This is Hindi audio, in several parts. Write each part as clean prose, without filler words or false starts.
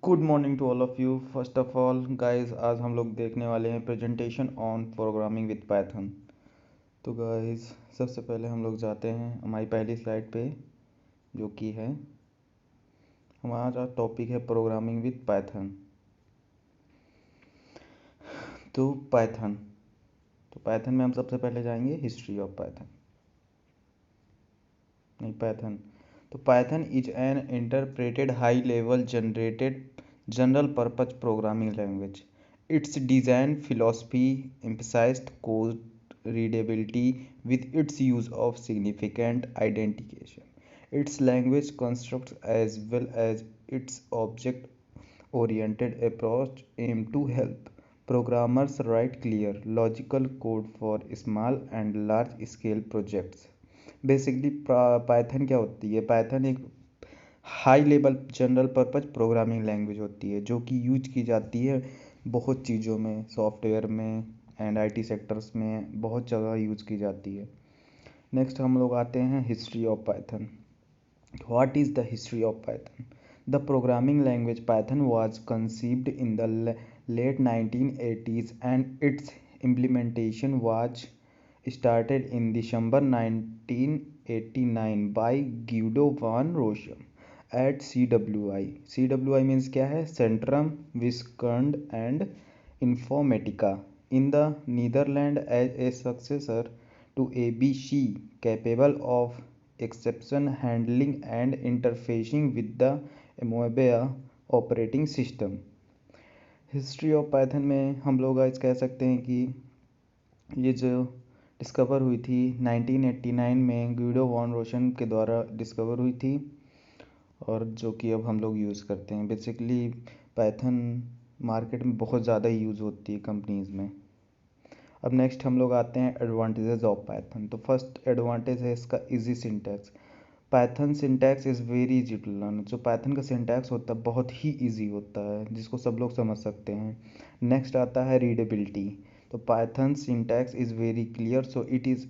Good morning to all of you. First of all guys, आज हम लोग देखने वाले हैं presentation on programming with Python. तो गाइस, सबसे पहले हम लोग जाते हैं हमारी पहली स्लाइड पे, जो कि है हमारा टॉपिक है प्रोग्रामिंग विद पाइथन। तो पाइथन में हम सबसे पहले जाएंगे हिस्ट्री ऑफ पाइथन, नहीं पाइथन। तो Python is an interpreted high level generated general purpose programming language. Its design philosophy emphasized code readability with its use of significant identification. Its language constructs as well as its object-oriented approach aim to help programmers write clear, logical code for small and large-scale projects. Basically Python क्या होती है? पाइथन एक high level general purpose programming language होती है जो कि यूज की जाती है बहुत चीज़ों में, सॉफ्टवेयर में एंड आईटी सेक्टर्स में बहुत जगह यूज की जाती है। नेक्स्ट हम लोग आते हैं history of Python. What is the history of Python? The programming language Python was conceived in the late 1980s and its implementation was started in December 1989 by Guido van Rossum at CWI. CWI means क्या है? Centrum Wiskunde and Informatica in the Netherlands as a successor to ABC, capable of exception handling and interfacing with the Amoeba operating system. History of Python में हम लोग आज कह सकते हैं कि ये जो डिस्कवर हुई थी 1989 में गुइडो वॉन रोशन के द्वारा डिस्कवर हुई थी, और जो कि अब हम लोग यूज़ करते हैं। बेसिकली पाइथन मार्केट में बहुत ज़्यादा यूज़ होती है कंपनीज़ में। अब नेक्स्ट हम लोग आते हैं एडवांटेजेस ऑफ पाइथन। तो फर्स्ट एडवांटेज है इसका easy syntax. Python syntax is very easy to learn. जो पाइथन का सिंटैक्स होता है बहुत ही इजी होता है, जिसको सब लोग समझ सकते हैं। नेक्स्ट आता है रीडेबिलिटी। तो Python syntax is very clear, so it is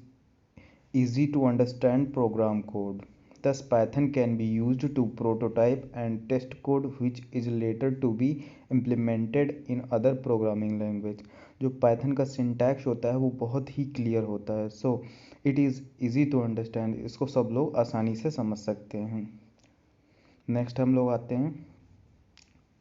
easy to understand program code. Thus, Python can be used to prototype and test code which is later to be implemented in other programming language. जो Python का syntax होता है वो बहुत ही clear होता है, so it is easy to understand. इसको सब लोग आसानी से समझ सकते हैं। नेक्स्ट हम लोग आते हैं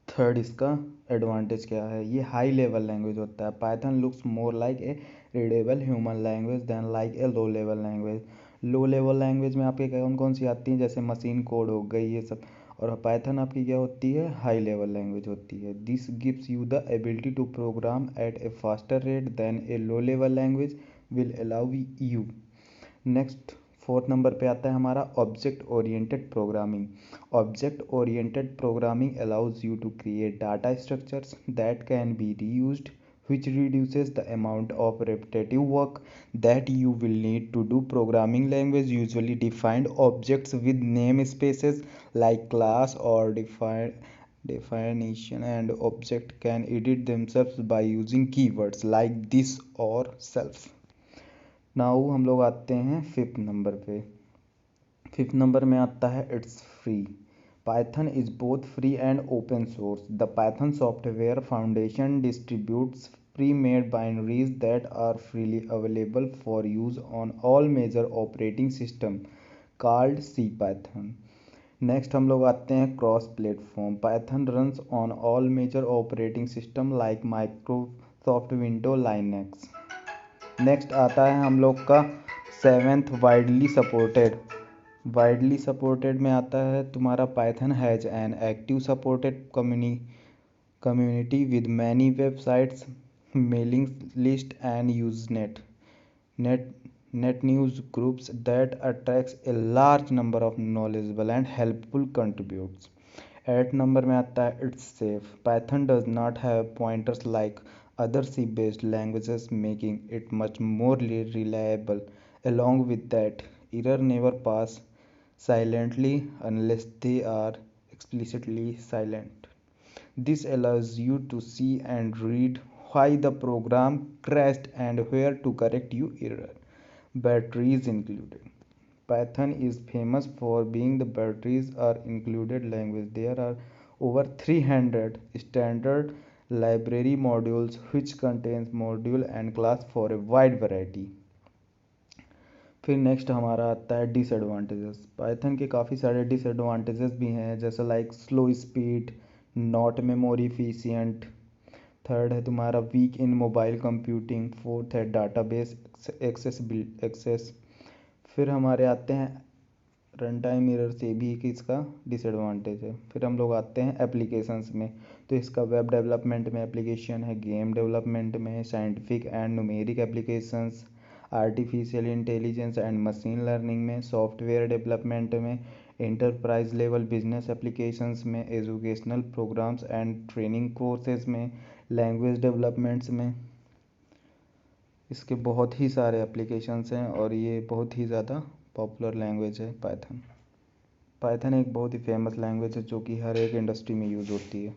थर्ड, इसका एडवांटेज क्या है? ये हाई लेवल लैंग्वेज होता है। Python looks more like a readable human language than like a low level language. Low level language में आपके कौन कौन सी आती हैं? जैसे मशीन कोड हो गई, ये सब। और पाइथन आपकी क्या होती है? हाई लेवल लैंग्वेज होती है। This gives you the ability to program at a faster rate than a low level language will allow you. Next fourth number पे आता है हमारा object oriented programming. Object oriented programming allows you to create data structures that can be reused, which reduces the amount of repetitive work that you will need to do. Programming language usually defined objects with namespaces like class or definition, and object can edit themselves by using keywords like this or self. Now हम लोग आते हैं फिफ्थ नंबर पे। फिफ्थ नंबर में आता है it's free. Python is both free and open source. The Python software foundation distributes pre-made binaries that are freely available for use on all major operating system called CPython. Next हम लोग आते हैं cross platform. Python runs on all major operating system like Microsoft window Linux. Next आता है हम लोग का seventh, widely supported. Widely supported में आता है तुम्हारा Python has an active supported community with many websites, mailing list and net news groups that attracts a large number of knowledgeable and helpful contributors. Eight number में आता है it's safe. Python does not have pointers like other C-based languages, making it much more reliable. Along with that, error never pass silently unless they are explicitly silent. This allows you to see and read why the program crashed and where to correct your error. Batteries included. Python is famous for being the batteries are included language. There are over 300 standard library modules which contains module and class for a wide variety। फिर नेक्स्ट हमारा आता है डिसएडवांटेजेस। पाइथन के काफ़ी सारे डिसएडवांटेजेस भी हैं, जैसे like slow speed, not memory efficient. Third है तुम्हारा वीक इन मोबाइल कंप्यूटिंग। फोर्थ है डाटाबेस एक्सेस। फिर हमारे आते हैं रन टाइम एरर, ये भी एक इसका डिसएडवांटेज है। फिर हम लोग आते हैं एप्लीकेशंस में, तो इसका वेब डेवलपमेंट में एप्लीकेशन है, गेम डेवलपमेंट में, scientific and numeric applications, artificial intelligence and machine learning में, सॉफ्टवेयर डेवलपमेंट में, इंटरप्राइज लेवल बिजनेस एप्लीकेशंस में, educational programs and training courses में, लैंग्वेज डेवलपमेंट्स में। इसके बहुत ही सारे एप्लीकेशंस हैं और ये बहुत ही ज़्यादा पॉपुलर लैंग्वेज है पाइथन। पाइथन एक बहुत ही फेमस लैंग्वेज है जो कि हर एक इंडस्ट्री में यूज़ होती है।